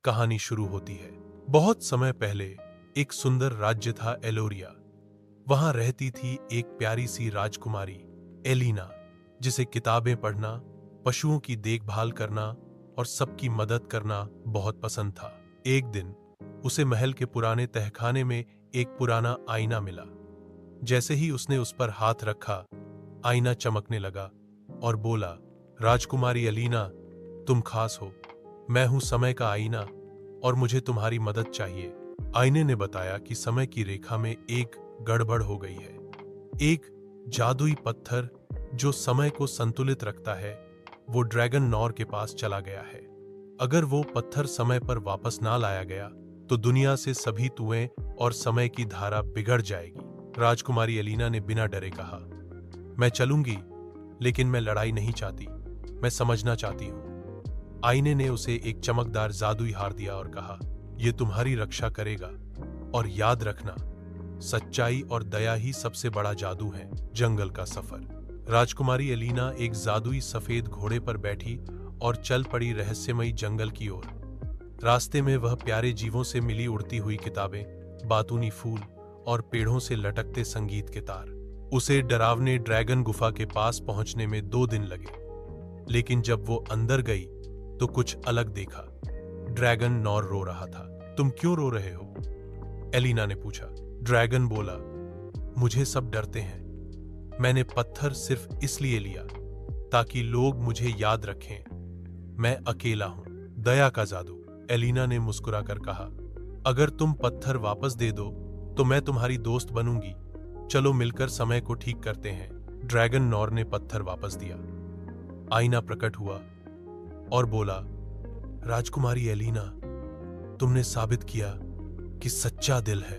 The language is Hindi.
कहानी शुरू होती है। बहुत समय पहले एक सुंदर राज्य था एलोरिया। वहां रहती थी एक प्यारी सी राजकुमारी एलिना, जिसे किताबें पढ़ना, पशुओं की देखभाल करना और सबकी मदद करना बहुत पसंद था। एक दिन उसे महल के पुराने तहखाने में एक पुराना आईना मिला। जैसे ही उसने उस पर हाथ रखा, आईना चमकने लगा और बोला, राजकुमारी एलिना, तुम खास हो। मैं हूं समय का आईना और मुझे तुम्हारी मदद चाहिए। आईने ने बताया कि समय की रेखा में एक गड़बड़ हो गई है। एक जादुई पत्थर जो समय को संतुलित रखता है, वो ड्रैगन नॉर के पास चला गया है। अगर वो पत्थर समय पर वापस ना लाया गया तो दुनिया से सभी तुएं और समय की धारा बिगड़ जाएगी। राजकुमारी एलिना ने बिना डरे कहा, मैं चलूंगी, लेकिन मैं लड़ाई नहीं चाहती, मैं समझना चाहती हूँ। आईने ने उसे एक चमकदार जादुई हार दिया और कहा, यह तुम्हारी रक्षा करेगा और याद रखना, सच्चाई और दया ही सबसे बड़ा जादू है। जंगल का सफर। राजकुमारी एलिना एक जादुई सफेद घोड़े पर बैठी और चल पड़ी रहस्यमयी जंगल की ओर। रास्ते में वह प्यारे जीवों से मिली उड़ती हुई किताबें, बातूनी फूल और पेड़ों से लटकते संगीत के तार। उसे डरावने ड्रैगन गुफा के पास पहुंचने में 2 दिन लगे, लेकिन जब वो अंदर गई तो कुछ अलग देखा। ड्रैगन नॉर रो रहा था। तुम क्यों रो रहे हो? एलिना ने पूछा। ड्रैगन बोला, मुझे सब डरते हैं। मैंने पत्थर सिर्फ इसलिए लिया ताकि लोग मुझे याद रखें। मैं अकेला हूं। दया का जादू। एलिना ने मुस्कुराकर कहा, अगर तुम पत्थर वापस दे दो तो मैं तुम्हारी दोस्त बनूंगी। चलो मिलकर समय को ठीक करते हैं। ड्रैगन नॉर ने पत्थर वापस दिया। आईना प्रकट हुआ और बोला, राजकुमारी एलिना, तुमने साबित किया कि सच्चा दिल है